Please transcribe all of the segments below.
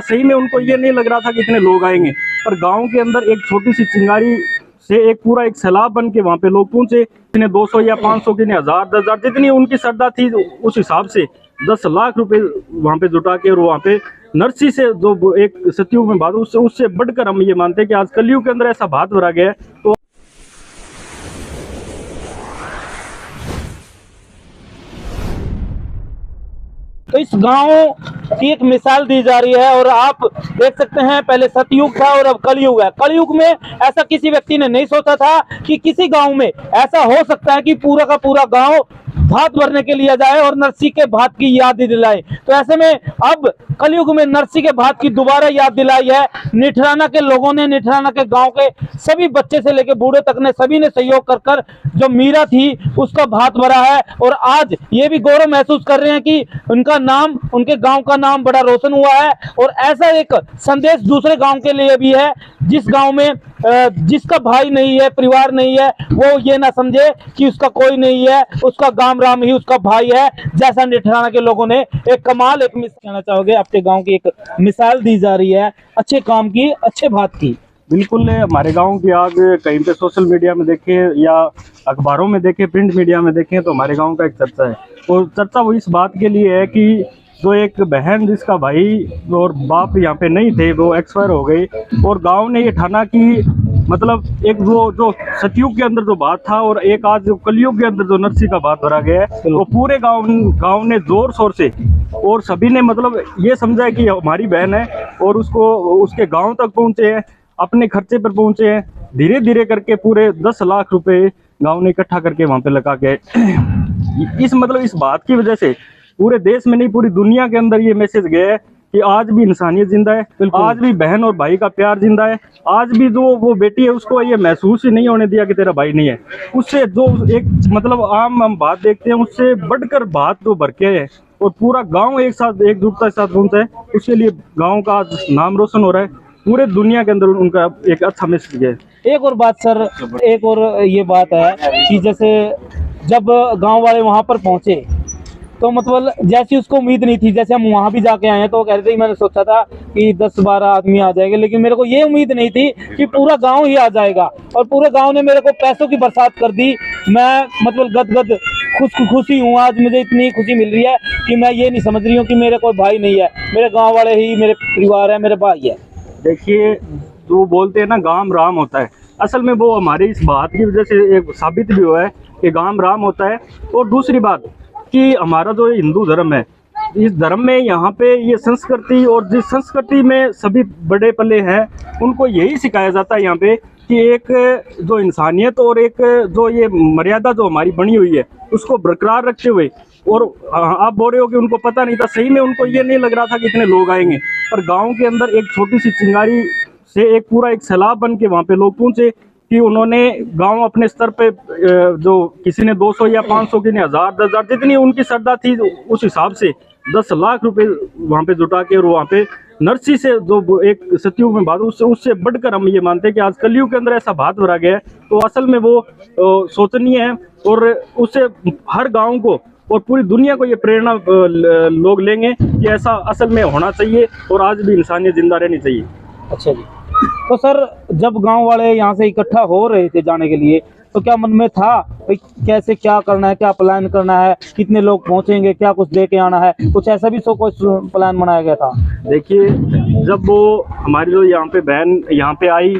सही में उनको ये नहीं लग रहा था कि इतने लोग आएंगे। पर गांव के अंदर एक छोटी सी चिंगारी से एक पूरा एक सैलाब बन के वहां पे लोग पहुंचे। इतने 200 या 500 की 1000 10,000 जितनी उनकी श्रद्धा थी उस हिसाब से 10 लाख रुपए वहां पे जुटा के, और वहां पे नरसी से जो एक सतयुग में बात, उससे बढ़कर हम ये मानते हैं कि आज कलयुग के अंदर ऐसा भात भरा गया है। तो इस गांव की एक मिसाल दी जा रही है और आप देख सकते हैं, पहले सतयुग था और अब कलयुग है। कलयुग में ऐसा किसी व्यक्ति ने नहीं सोचा था कि किसी गांव में ऐसा हो सकता है कि पूरा का पूरा गांव भात भरने के लिए जाए और नरसी के भात की याद दिलाए। तो ऐसे में अब कलयुग में नरसी के भात की दोबारा याद दिलाई है। निठराना के लोगों ने, निठराना के गांव के सभी बच्चे से लेकर बूढ़े तक ने, सभी ने सहयोग कर कर जो मीरा थी उसका भात भरा है। और आज ये भी गौरव महसूस कर रहे हैं कि उनका नाम, उनके गांव का नाम बड़ा रोशन हुआ है। और ऐसा एक संदेश दूसरे गांव के लिए भी है, जिस गांव में जिसका भाई नहीं है, परिवार नहीं है, वो ये ना समझे कि उसका कोई नहीं है, उसका गांव राम ही उसका भाई है। जैसा निठराना के लोगों ने एक कमाल, एक मिस कहना चाहोगे, आपके गांव की एक मिसाल दी जा रही है अच्छे काम की, अच्छे भात की। बिल्कुल, हमारे गांव की आग कहीं पे सोशल मीडिया में देखें या अखबारों में देखें, प्रिंट मीडिया में देखें, तो हमारे गांव का एक चर्चा है। और चर्चा वो इस बात के लिए है कि जो एक बहन जिसका भाई और बाप यहाँ पे नहीं थे, वो एक्सपायर हो गए, और गांव ने ये ठाना कि मतलब एक वो जो सतयुग के अंदर जो बात था और एक आज जो कलयुग के अंदर जो नरसी का बात भरा गया है, वो पूरे गांव ने जोर शोर से, और सभी ने मतलब ये समझा है कि हमारी बहन है, और उसको उसके गाँव तक पहुँचे हैं, अपने खर्चे पर पहुँचे हैं। धीरे धीरे करके पूरे 10 लाख रुपए गाँव ने इकट्ठा करके वहाँ पे लगा के इस बात की वजह से पूरे देश में नहीं, पूरी दुनिया के अंदर ये मैसेज गया है कि आज भी इंसानियत जिंदा है, आज भी बहन और भाई का प्यार जिंदा है, आज भी जो वो बेटी है उसको ये महसूस ही नहीं होने दिया कि तेरा भाई नहीं है। उससे जो एक मतलब आम हम बात देखते हैं, उससे बढ़कर बात जो भर के है, और पूरा गांव एक साथ एकजुटता के साथ पहुंचा है, उसके लिए गांव का नाम रोशन हो रहा है। पूरे दुनिया के अंदर उनका एक अच्छा मैसेज है। एक और बात सर, एक और ये बात है कि जैसे जब गांव वाले वहां पर पहुंचे तो मतलब जैसी उसको उम्मीद नहीं थी, जैसे हम वहां भी जाके आए हैं तो कह रहे थे, मैंने सोचा था कि 10-12 आदमी आ जाएंगे, लेकिन मेरे को ये उम्मीद नहीं थी कि पूरा गांव ही आ जाएगा। और पूरे गांव ने मेरे को पैसों की बरसात कर दी। मैं मतलब गदगद खुशी हूँ, आज मुझे इतनी खुशी मिल रही है कि मैं ये नहीं समझ रही हूँ कि मेरे कोई भाई नहीं है, मेरे गाँव वाले ही मेरे परिवार है, मेरे भाई है। देखिए, जो बोलते हैं ना गांव राम होता है, असल में वो हमारी इस बात की वजह से एक साबित भी हुआ है कि गांव राम होता है। और दूसरी बात कि हमारा जो हिंदू धर्म है, इस धर्म में यहाँ पे ये संस्कृति, और जिस संस्कृति में सभी बड़े पले हैं उनको यही सिखाया जाता है यहाँ पे कि एक जो इंसानियत और एक जो ये मर्यादा जो हमारी बनी हुई है उसको बरकरार रखते हुए। और आप बोल रहे हो कि उनको पता नहीं था, सही में उनको ये नहीं लग रहा था कि इतने लोग आएंगे। पर गांव के अंदर एक छोटी सी चिंगारी से एक पूरा एक सैलाब बन के वहाँ पे लोग पहुंचे कि उन्होंने गांव अपने स्तर पे जो किसी ने 200 या 500 की 1000 10,000 जितनी उनकी श्रद्धा थी उस हिसाब से 10 लाख रुपए वहाँ पे जुटा के, और वहाँ पे नरसी से जो एक सतयुग में बात, उससे बढ़कर हम ये मानते हैं कि आज कलयुग के अंदर ऐसा भात भरा गया है। तो असल में वो शोचनीय है, और उससे हर गाँव को और पूरी दुनिया को ये प्रेरणा लोग लेंगे कि ऐसा असल में होना चाहिए, और आज भी इंसानियत जिंदा रहनी चाहिए। अच्छा जी, तो सर जब गांव वाले यहाँ से इकट्ठा हो रहे थे जाने के लिए, तो क्या मन में था भाई कैसे क्या करना है, क्या प्लान करना है, कितने लोग पहुंचेंगे, क्या कुछ लेके आना है, कुछ ऐसा भी कोई प्लान बनाया गया था? देखिए, जब वो हमारी जो यहाँ पे बहन यहाँ पे आई,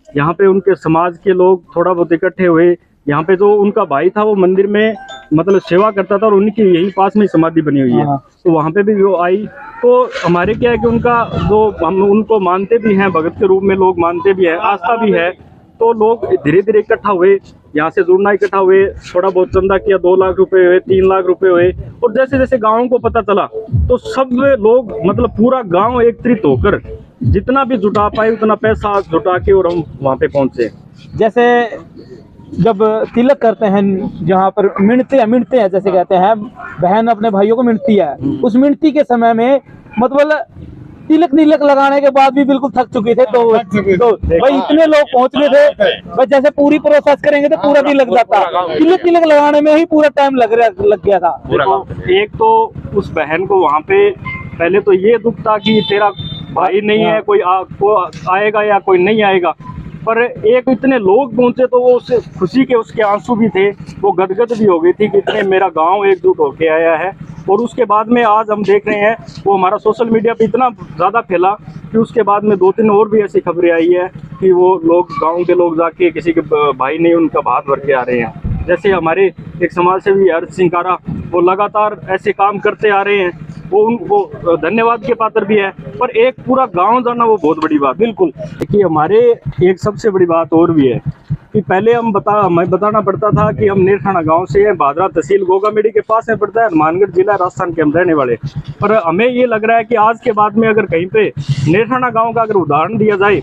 यहाँ पे उनके समाज के लोग थोड़ा बहुत इकट्ठे हुए। यहाँ पे जो उनका भाई था वो मंदिर में मतलब सेवा करता था, और उनकी यही पास में समाधि बनी हुई है, तो वहाँ पे भी वो आई। तो हमारे क्या है कि उनका जो हम उनको मानते भी हैं, भगत के रूप में लोग मानते भी हैं, आस्था भी है। तो लोग धीरे धीरे इकट्ठा हुए, यहाँ से जुड़ना इकट्ठा हुए, थोड़ा बहुत चंदा किया, 2 लाख रुपए हुए, 3 लाख रुपए हुए। और जैसे जैसे गाँव को पता चला तो सब लोग मतलब पूरा गाँव एकत्रित होकर जितना भी जुटा पाए उतना पैसा जुटा के और हम वहाँ पे पहुँचे। जैसे जब तिलक करते हैं, जहाँ पर मिणते हैं जैसे कहते हैं, बहन अपने भाइयों को मिणती है, उस मिणती के समय में मतलब तिलक लगाने के बाद भी बिल्कुल थक चुके थे। तो भाई इतने लोग पहुंच गए थे, भाई जैसे पूरी प्रोसेस करेंगे तो पूरा दिन लग जाता, तिलक लगाने में ही पूरा टाइम लग गया था। एक तो उस बहन को वहाँ पे पहले तो ये दुख था कि तेरा भाई नहीं है, कोई आएगा या कोई नहीं आएगा, पर एक इतने लोग पहुंचे तो वो उस खुशी के उसके आंसू भी थे, वो गदगद भी हो गई थी कि इतने मेरा गांव एकजुट होके आया है। और उसके बाद में आज हम देख रहे हैं वो हमारा सोशल मीडिया पे इतना ज़्यादा फैला कि उसके बाद में 2-3 और भी ऐसी खबरें आई है कि वो लोग गांव के लोग जाके किसी के भाई नहीं उनका भात भर के आ रहे हैं। जैसे हमारे एक समाज सेवी हर्ष सिंह कारा, वो लगातार ऐसे काम करते आ रहे हैं, वो उनको धन्यवाद के पात्र भी है, पर एक पूरा गांव जाना वो बहुत बड़ी बात। बिल्कुल, देखिए हमारे एक सबसे बड़ी बात और भी है कि पहले हमें बताना पड़ता था कि हम नेरखाना गांव से हैं, भादरा तहसील गोगामेडी के पास में पड़ता है, हनुमानगढ़ जिला राजस्थान के हम रहने वाले। पर हमें ये लग रहा है कि आज के बाद में अगर कहीं पे नेरखाना गांव का अगर उदाहरण दिया जाए,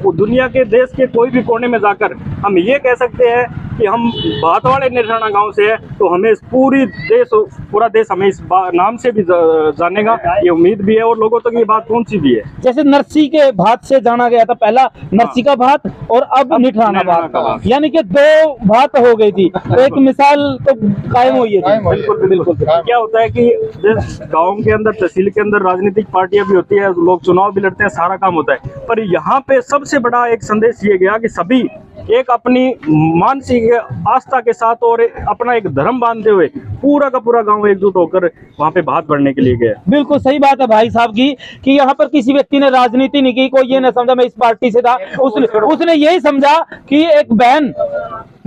वो दुनिया के देश के कोई भी कोने में जाकर हम ये कह सकते हैं कि हम भात वाले नेरखाना गांव से है, तो हमें पूरा देश हमें इस नाम से भी जानेगा, ये उम्मीद भी है और लोगों तक ये बात पहुंची भी है। जैसे नरसी के भात से जाना गया था, पहला नरसी का भात और अब निठराना भात, यानी कि 2 भात हो गई थी, तो एक मिसाल तो कायम हुई है। बिल्कुल। क्या होता है कि जिस गांव के अंदर तहसील के अंदर राजनीतिक पार्टियां भी होती है, लोग चुनाव भी लड़ते हैं, सारा काम होता है, पर यहाँ पे सबसे बड़ा एक संदेश ये गया कि सभी एक अपनी मानसिक आस्था के साथ और अपना एक धर्म बांधते हुए पूरा का पूरा गांव एकजुट होकर वहां पे भात भरने के लिए गया। बिल्कुल सही बात है भाई साहब की कि यहाँ पर किसी व्यक्ति ने राजनीति नहीं की, कोई ये ना समझा मैं इस पार्टी से था, उसने यही समझा कि एक बहन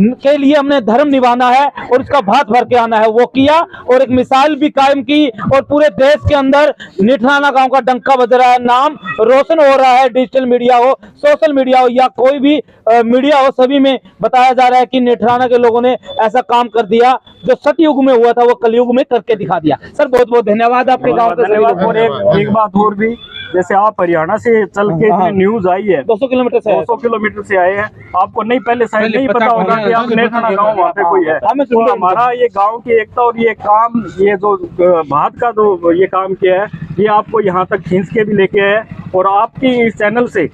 के लिए हमने धर्म निभाना है और उसका भात भर के आना है, वो किया और एक मिसाल भी कायम की और पूरे देश के अंदर निठराना गांव का डंका बज रहा है, नाम रोशन हो रहा है। डिजिटल मीडिया हो, सोशल मीडिया हो या कोई भी मीडिया हो, सभी में बताया जा रहा है कि निठराना के लोगों ने ऐसा काम कर दिया जो सतयुग में हुआ था वो कलयुग में करके दिखा दिया। सर बहुत बहुत धन्यवाद आपके गाँव के सभी लोगों को। एक बात और भी, जैसे आप हरियाणा से चल के न्यूज आई है, 200 किलोमीटर से आए हैं, आपको नहीं पहले शायद नहीं पता होगा कि आप नेरखाना गांव वहाँ पे कोई है। तो हमारा ये गांव की एकता और ये काम, ये जो भात का जो ये काम किया है, ये आपको यहाँ तक खींच के भी लेके आए और आपकी इस चैनल से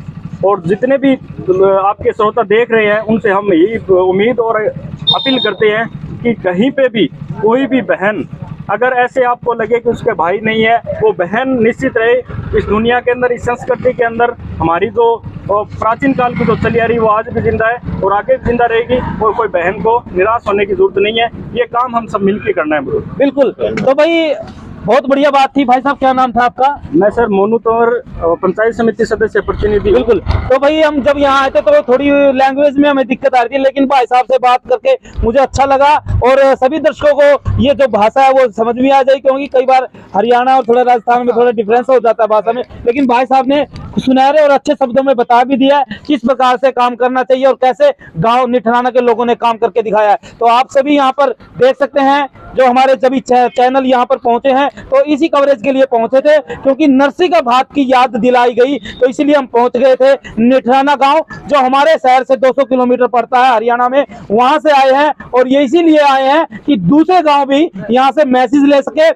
और जितने भी आपके श्रोता देख रहे हैं उनसे हम यही उम्मीद और अपील करते हैं कि कहीं पे भी कोई भी बहन अगर ऐसे आपको लगे कि उसके भाई नहीं है, वो बहन निश्चित रहे इस दुनिया के अंदर, इस संस्कृति के अंदर हमारी जो प्राचीन काल की जो चली आ रही वो आज भी जिंदा है और आगे भी जिंदा रहेगी और कोई बहन को निराश होने की जरूरत नहीं है। ये काम हम सब मिलकर करना है। बिल्कुल, तो भाई बहुत बढ़िया बात थी। भाई साहब क्या नाम था आपका? मैं सर मोनू तोमर, पंचायत समिति सदस्य प्रतिनिधि। बिल्कुल, तो भाई हम जब यहाँ आए थे तो थोड़ी लैंग्वेज में हमें दिक्कत आ रही थी, लेकिन भाई साहब से बात करके मुझे अच्छा लगा और सभी दर्शकों को ये जो भाषा है वो समझ में आ जाए, क्योंकि कई बार हरियाणा और थोड़ा राजस्थान में थोड़ा डिफरेंस हो जाता है भाषा में, लेकिन भाई साहब ने सुनहरे और अच्छे शब्दों में बता भी दिया है किस प्रकार से काम करना चाहिए और कैसे गांव निठराना के लोगों ने काम करके दिखाया है। तो आप सभी यहाँ पर देख सकते हैं, जो हमारे सभी चैनल यहाँ पर पहुंचे हैं तो इसी कवरेज के लिए पहुंचे थे, क्योंकि नरसी का भात की याद दिलाई गई, तो इसीलिए हम पहुंच गए थे निठराना गांव, जो हमारे शहर से 200 किलोमीटर पड़ता है हरियाणा में। वहां से आए हैं और ये इसीलिए आए हैं कि दूसरे गांव भी यहाँ से मैसेज ले सके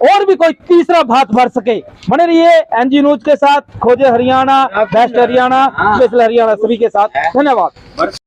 और भी कोई तीसरा भात भर सके। बने रहिए एनजी न्यूज के साथ, खोजे हरियाणा, बेस्ट हरियाणा, स्पेशल हरियाणा सभी के साथ। धन्यवाद।